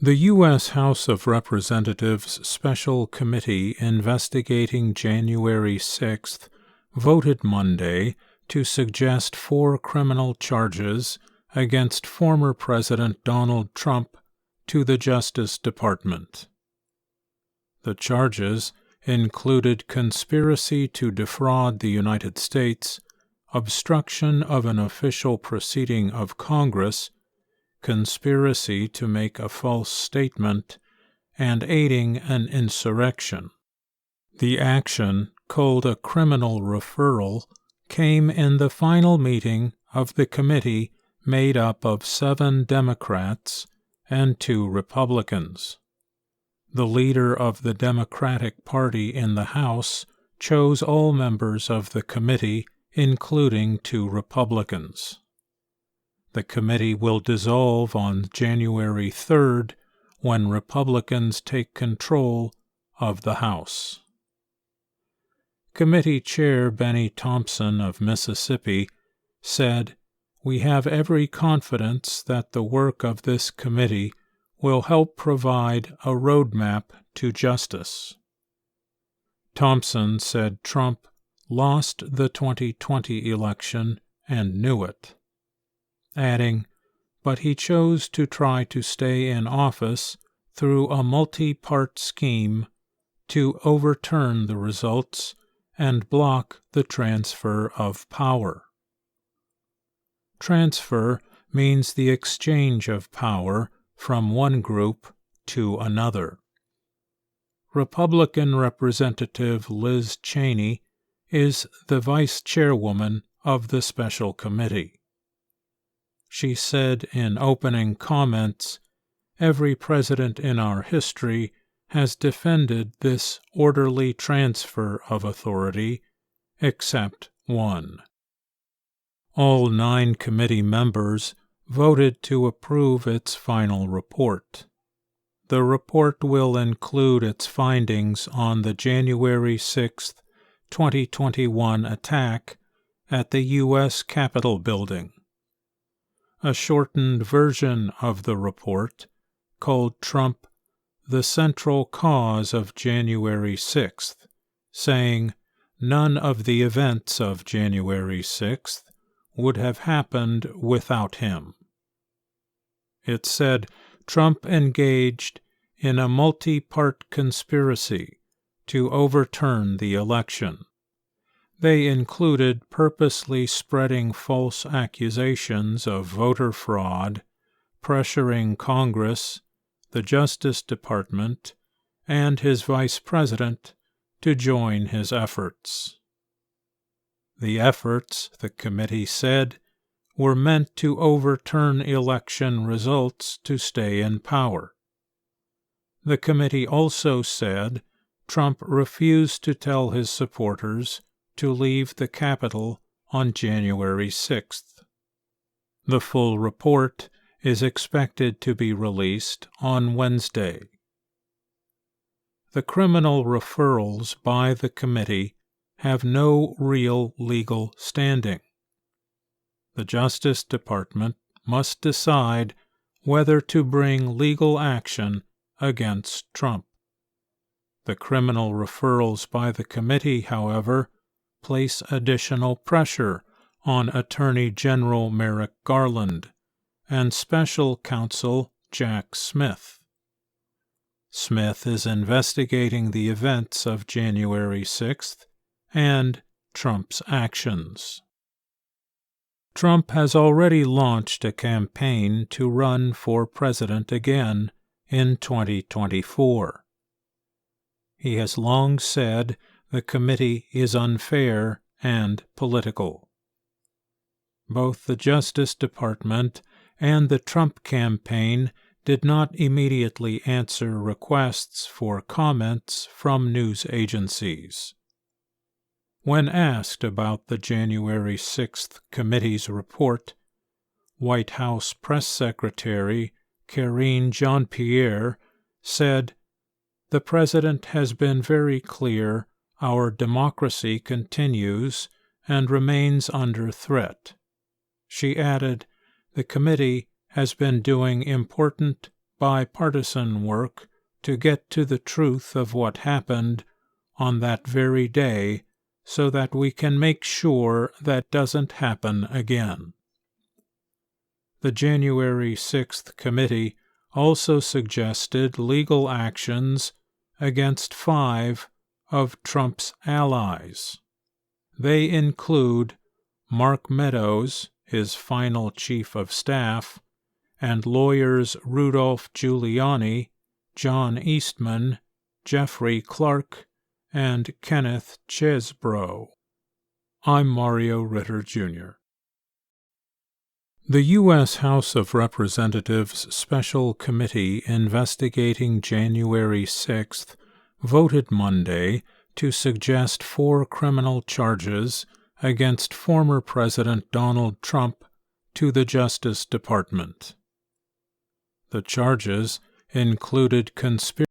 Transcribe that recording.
The U.S. House of Representatives Special Committee investigating January 6th voted Monday to suggest 4 criminal charges against former President Donald Trump to the Justice Department. The charges included conspiracy to defraud the United States, obstruction of an official proceeding of Congress, conspiracy to make a false statement, and aiding an insurrection. The action, called a criminal referral, came in the final meeting of the committee made up of 7 Democrats and 2 Republicans. The leader of the Democratic Party in the House chose all members of the committee, including 2 Republicans. The committee will dissolve on January 3rd when Republicans take control of the House. Committee Chair Benny Thompson of Mississippi said, "We have every confidence that the work of this committee will help provide a roadmap to justice." Thompson said Trump lost the 2020 election and knew it, adding, "But he chose to try to stay in office through a multi-part scheme to overturn the results and block the transfer of power." Transfer means the exchange of power from one group to another. Republican Representative Liz Cheney is the vice chairwoman of the special committee. She said in opening comments, "Every president in our history has defended this orderly transfer of authority, except one." All 9 committee members voted to approve its final report. The report will include its findings on the January 6, 2021 attack at the U.S. Capitol building. A shortened version of the report, called Trump the Central Cause of January 6th, saying none of the events of January 6th would have happened without him. It said Trump engaged in a multi-part conspiracy to overturn the election. They included purposely spreading false accusations of voter fraud, pressuring Congress, the Justice Department, and his vice president to join his efforts. The efforts, the committee said, were meant to overturn election results to stay in power. The committee also said Trump refused to tell his supporters to leave the Capitol on January 6th. The full report is expected to be released on Wednesday. The criminal referrals by the committee have no real legal standing. The Justice Department must decide whether to bring legal action against Trump. The criminal referrals by the committee, however, place additional pressure on Attorney General Merrick Garland and Special Counsel Jack Smith. Smith is investigating the events of January 6th and Trump's actions. Trump has already launched a campaign to run for president again in 2024. He has long said the committee is unfair and political. Both the Justice Department and the Trump campaign did not immediately answer requests for comments from news agencies. When asked about the January 6th committee's report, White House Press Secretary Karine Jean-Pierre said, "The President has been very clear our democracy continues and remains under threat." She added, "The committee has been doing important bipartisan work to get to the truth of what happened on that very day so that we can make sure that doesn't happen again. The January 6th committee also suggested legal actions against 5 of Trump's allies. They include Mark Meadows, his final chief of staff, and lawyers Rudolph Giuliani, John Eastman, Jeffrey Clark, and Kenneth Chesebro. I'm Mario Ritter, Jr. The U.S. House of Representatives Special Committee investigating January 6th voted Monday to suggest 4 criminal charges against former President Donald Trump to the Justice Department. The charges included conspiracy